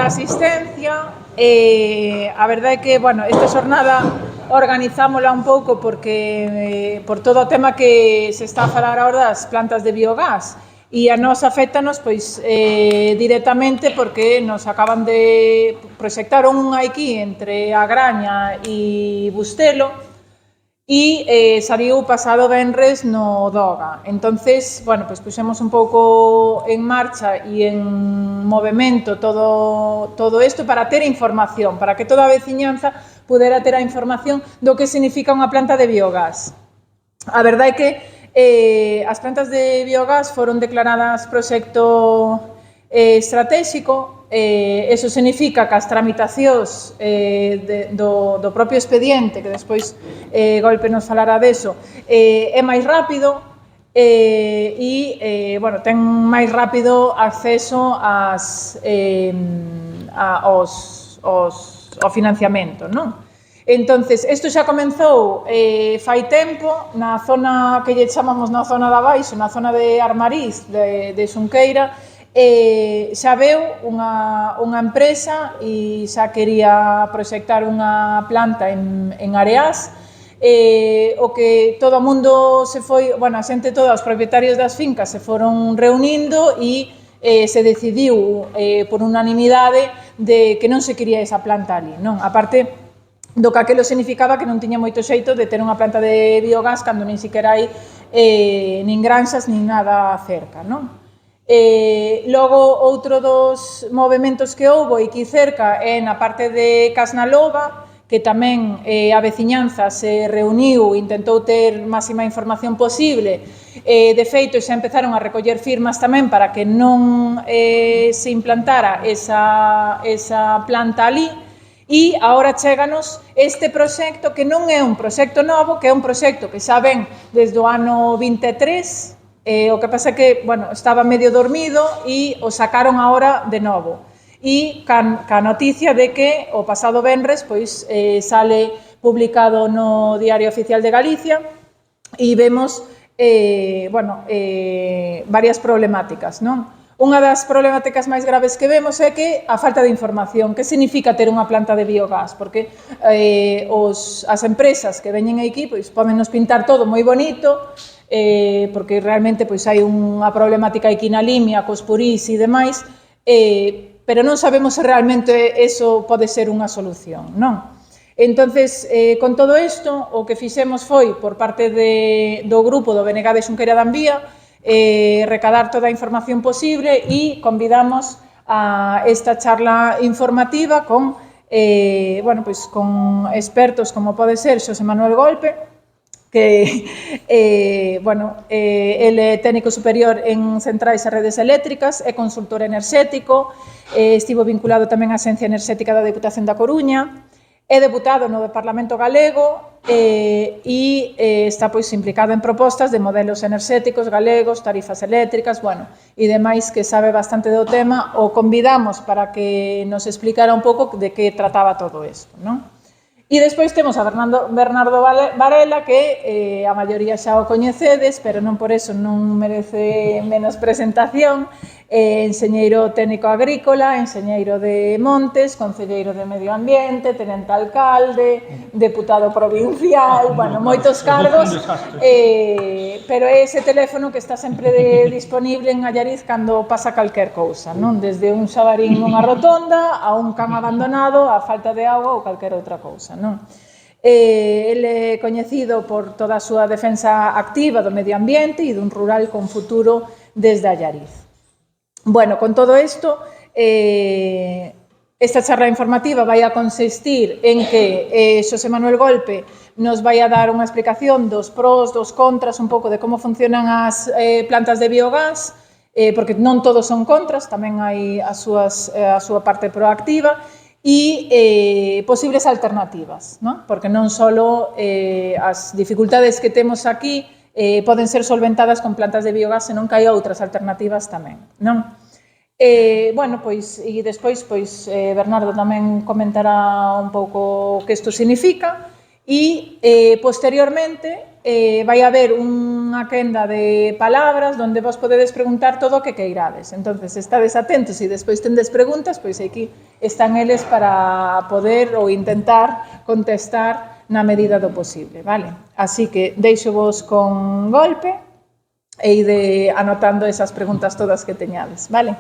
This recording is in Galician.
pola asistencia. A verdade é que, bueno, esta xornada organizámola un pouco porque por todo o tema que se está a falar agora das plantas de biogás, e a nos afectanos pois directamente porque nos acaban de proxectar unha aquí entre A Graña e Bustelo e saliu pasado venres no DOGA. Entonces, bueno, pois puxemos un pouco en marcha e en movimento todo isto para ter información, para que toda a veciñanza pudera ter a información do que significa unha planta de biogás. A verdade é que as plantas de biogás foron declaradas proxecto estratégico. Eso significa que as tramitacións do propio expediente, que despois Golpe nos falará deso, é máis rápido e, bueno, ten máis rápido acceso ao financiamento, non? Entonces, isto xa comenzou fai tempo na zona que lle chamamos na zona de abaixo, na zona de Armariz, de Xunqueira, xa veu unha empresa e xa quería proxectar unha planta en Areás. O que todo o mundo se foi, bueno, a xente toda, os propietarios das fincas se foron reunindo e se decidiu por unanimidade de que non se quería esa planta ali, non? A parte do que aquilo significaba que non tiña moito xeito de ter unha planta de biogás cando nin siquiera hai nin granxas nin nada cerca, non? Logo, outro dos movimentos que houbo aquí cerca é na parte de Casnalova, que tamén a veciñanza se reuniu e intentou ter máxima información posible. De feito, xa empezaron a recoller firmas tamén para que non se implantara esa planta ali. E agora chéganos este proxecto que non é un proxecto novo, que é un proxecto que xa ven desde o ano 23. O que pasa é que, bueno, estaba medio dormido e o sacaron agora de novo. E ca noticia de que o pasado venres pois sale publicado no Diario Oficial de Galicia e vemos, bueno, varias problemáticas, non? Unha das problemáticas máis graves que vemos é que a falta de información. Que significa ter unha planta de biogás? Porque as empresas que veñen aquí pois poden nos pintar todo moi bonito, porque realmente pois hai unha problemática aquí na Limia, cos purís e demais, pero non sabemos se realmente eso pode ser unha solución, non? Entonces, con todo isto, o que fixemos foi, por parte do grupo do BNG de Xunqueira de Ambía, recadar toda a información posible e convidamos a esta charla informativa con, bueno, pois, con expertos como pode ser Xosé Manuel Golpe, que, bueno, ele é técnico superior en centrais e redes eléctricas, é consultor enerxético, estivo vinculado tamén á Axencia Enerxética da Deputación da Coruña, é deputado no Parlamento Galego e está pois implicado en propostas de modelos enerxéticos galegos, tarifas eléctricas, bueno, e demais que sabe bastante do tema. O convidamos para que nos explicara un pouco de que trataba todo isto, non? E despois temos a Bernardo Varela, que a maioría xa o coñecedes, pero non por eso non merece menos presentación. Enxeñeiro técnico agrícola, enxeñeiro de montes, concelleiro de medio ambiente, tenente alcalde, deputado provincial, bueno, moitos cargos, pero é ese teléfono que está sempre disponible en Allariz cando pasa calquer cousa, non? Desde un xabarín nunha rotonda a un can abandonado, a falta de auga ou calquer outra cousa, non? Ele é coñecido por toda a súa defensa activa do medio ambiente e dun rural con futuro desde Allariz. Bueno, con todo isto, esta charla informativa vai a consistir en que Xosé Manuel Golpe nos vai a dar unha explicación dos pros, dos contras, un pouco de como funcionan as plantas de biogás, porque non todos son contras, tamén hai a súa parte proactiva, e posibles alternativas, non? Porque non só as dificultades que temos aquí poden ser solventadas con plantas de biogás, senón que hai outras alternativas tamén, non? Bueno, pois, e despois, pois, Bernardo tamén comentará un pouco o que isto significa e, posteriormente, vai haber unha quenda de palabras onde vos podedes preguntar todo o que queirades. Entonces, estades atentos e despois tendes preguntas, pois aquí están eles para poder ou intentar contestar na medida do posible, vale? Así que deixo vos con golpe e ide anotando esas preguntas todas que teñades, vale?